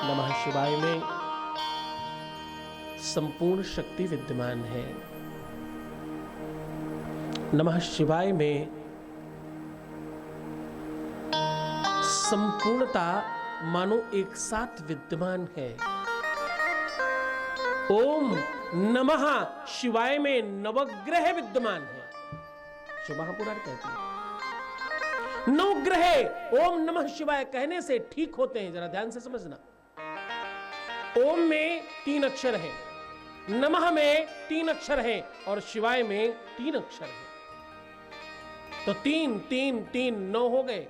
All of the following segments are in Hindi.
नमः शिवाय में संपूर्ण शक्ति विद्यमान है। नमः शिवाय में संपूर्णता मानो एक साथ विद्यमान है। ओम नमः शिवाय में नवग्रह विद्यमान है। शिव महापुराण कहती है नवग्रह ओम नमः शिवाय कहने से ठीक होते हैं। जरा ध्यान से समझना। ओम में 3 अक्षर है, नमः में 3 अक्षर है और शिवाय में 3 अक्षर है। तो 3 3 3 9 हो गए।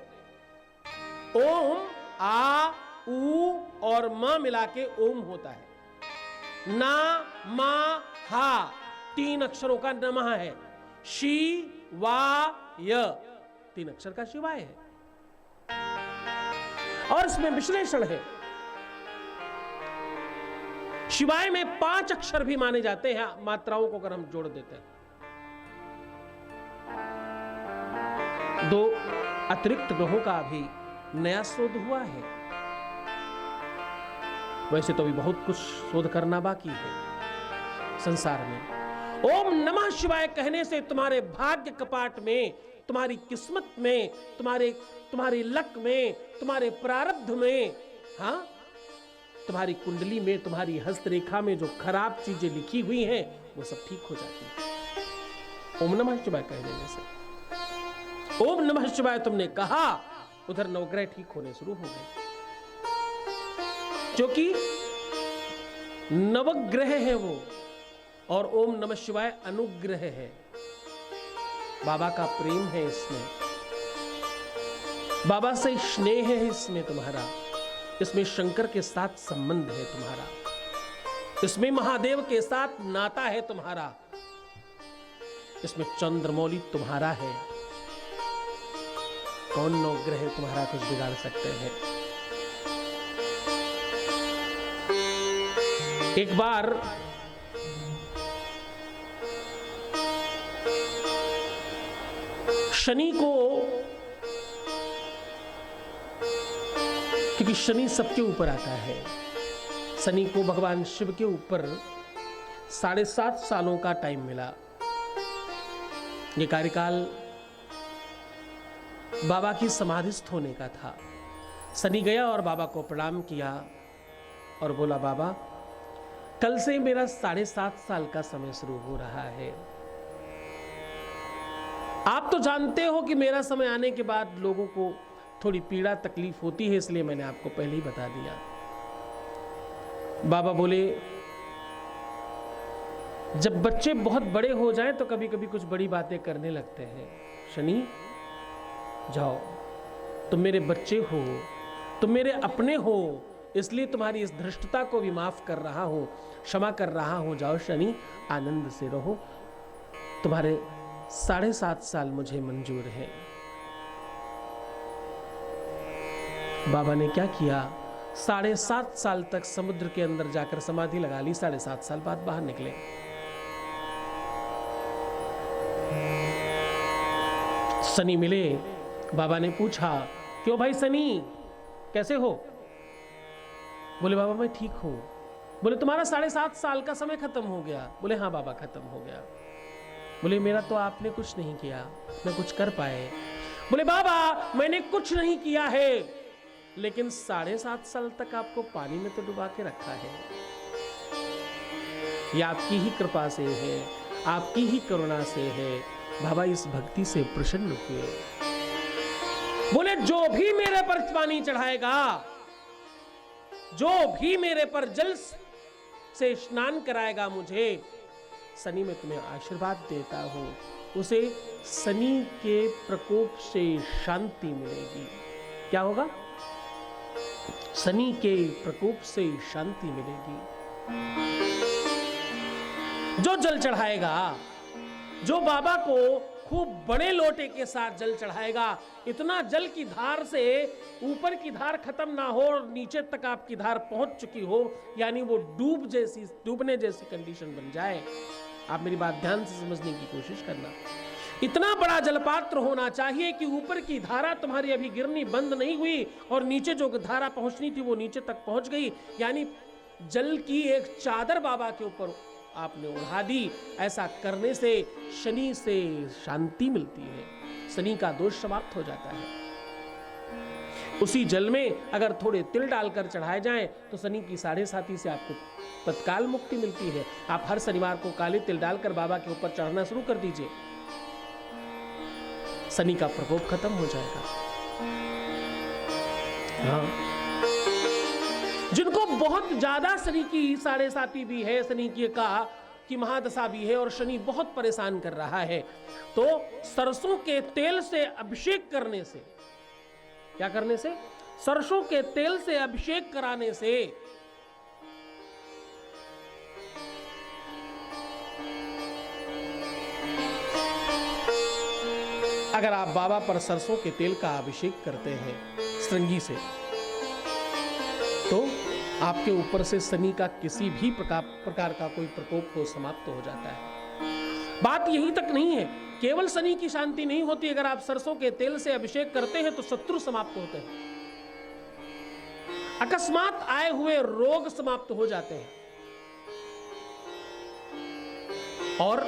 ओम आ उ और म मिला के ओम होता है। ना मा हा 3 अक्षरों का नमः है। शी वा य 3 अक्षर का शिवाय है। और इसमें विश्लेषण है। शिवाय में 5 अक्षर भी माने जाते हैं मात्राओं को अगर हम जोड़ देते हैं। 2 अतिरिक्त ग्रहों का भी नया शोध हुआ है। वैसे तो भी बहुत कुछ शोध करना बाकी है संसार में। ओम नमः शिवाय कहने से तुम्हारे भाग्य कपाट में, तुम्हारी किस्मत में, तुम्हारे लक में, तुम्हारे प्रारब्ध में, हाँ तुम्हारी कुंडली में, तुम्हारी हस्तरेखा में जो खराब चीजें लिखी हुई हैं वो सब ठीक हो जाती है ओम नमः शिवाय कह देने से। ओम नमः शिवाय तुमने कहा, उधर नवग्रह ठीक होने शुरू हो गए। क्योंकि नवग्रह है वो, और ओम नमः शिवाय अनुग्रह है। बाबा का प्रेम है इसमें, बाबा से स्नेह है इसमें तुम्हारा, इसमें शंकर के साथ संबंध है तुम्हारा, इसमें महादेव के साथ नाता है तुम्हारा, इसमें चंद्रमौली तुम्हारा है। कौन नवग्रह तुम्हारा कुछ बिगाड़ सकते हैं? एक बार शनि को, क्योंकि शनि सबके ऊपर आता है, शनि को भगवान शिव के ऊपर 7.5 सालों का टाइम मिला। ये कार्यकाल बाबा की समाधिस्थ होने का था। शनि गया और बाबा को प्रणाम किया और बोला, बाबा कल से मेरा 7.5 साल का समय शुरू हो रहा है। आप तो जानते हो कि मेरा समय आने के बाद लोगों को थोड़ी पीड़ा तकलीफ होती है, इसलिए मैंने आपको पहले ही बता दिया। बाबा बोले, जब बच्चे बहुत बड़े हो जाएं तो कभी कभी कुछ बड़ी बातें करने लगते हैं। शनि जाओ, तुम मेरे बच्चे हो, तुम मेरे अपने हो, इसलिए तुम्हारी इस धृष्टता को भी माफ कर रहा हूं, क्षमा कर रहा हूं। जाओ शनि, आनंद से रहो, तुम्हारे 7.5 साल मुझे मंजूर है। बाबा ने क्या किया, 7.5 साल तक समुद्र के अंदर जाकर समाधि लगा ली। 7.5 साल बाद बाहर निकले। शनि मिले, बाबा ने पूछा, क्यों भाई शनि कैसे हो? बोले, बाबा मैं ठीक हूं। बोले, तुम्हारा 7.5 साल का समय खत्म हो गया? बोले, हाँ बाबा खत्म हो गया। बोले, मेरा तो आपने कुछ नहीं किया, न कुछ कर पाए। बोले, बाबा मैंने कुछ नहीं किया है, लेकिन 7.5 साल तक आपको पानी में तो डुबा के रखा है। ये आपकी ही कृपा से है, आपकी ही करुणा से है। बाबा इस भक्ति से प्रसन्न हुए। बोले, जो भी मेरे पर पानी चढ़ाएगा, जो भी मेरे पर जल से स्नान कराएगा मुझे, शनि में तुम्हें आशीर्वाद देता हूं, उसे शनि के प्रकोप से शांति मिलेगी। क्या होगा? शनि के प्रकोप से शांति मिलेगी। जो जल चढ़ाएगा, जो बाबा को खूब बड़े लोटे के साथ जल चढ़ाएगा, इतना जल की धार से ऊपर की धार खत्म ना हो और नीचे तक आपकी धार पहुंच चुकी हो, यानी वो डूबने जैसी कंडीशन बन जाए। आप मेरी बात ध्यान से समझने की कोशिश करना। इतना बड़ा जलपात्र होना चाहिए कि ऊपर की धारा तुम्हारी अभी गिरनी बंद नहीं हुई और नीचे जो धारा पहुंचनी थी वो नीचे तक पहुंच गई, यानी जल की एक चादर बाबा के ऊपर आपने उड़ा दी। ऐसा करने से शनि से शांति मिलती है, शनि का दोष समाप्त हो जाता है। उसी जल में अगर थोड़े तिल डालकर चढ़ाए जाएं तो शनि की 7.5 से आपको तत्काल मुक्ति मिलती है। आप हर शनिवार को काले तिल डालकर बाबा के ऊपर चढ़ना शुरू कर दीजिए, शनि का प्रकोप खत्म हो जाएगा। हाँ, जिनको बहुत ज्यादा शनि की 7.5 भी है, शनि की महादशा भी है और शनि बहुत परेशान कर रहा है, तो सरसों के तेल से अभिषेक करने से, क्या करने से? सरसों के तेल से अभिषेक कराने से अगर आप बाबा पर सरसों के तेल का अभिषेक करते हैं श्रृंगी से, तो आपके ऊपर से शनि का किसी भी प्रकार का कोई प्रकोप हो समाप्त हो जाता है। बात यही तक नहीं है, केवल शनि की शांति नहीं होती, अगर आप सरसों के तेल से अभिषेक करते हैं तो शत्रु समाप्त होते हैं, अकस्मात आए हुए रोग समाप्त हो जाते हैं और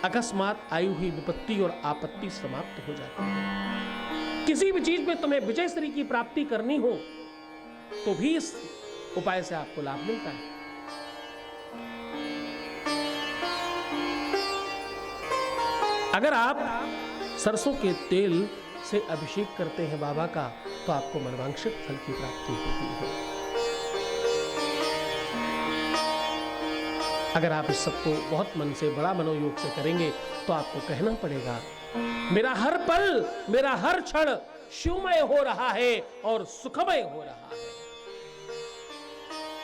अकस्मात आई हुई विपत्ति और आपत्ति समाप्त हो जाती है। किसी भी चीज में तुम्हें विजय श्री की प्राप्ति करनी हो तो भी इस उपाय से आपको लाभ मिलता है। अगर आप सरसों के तेल से अभिषेक करते हैं बाबा का तो आपको मनवांछित फल की प्राप्ति होती है। अगर आप इस सबको बहुत मन से, बड़ा मनोयोग से करेंगे तो आपको कहना पड़ेगा, मेरा हर पल, मेरा हर क्षण शिवमय हो रहा है और सुखमय हो रहा है।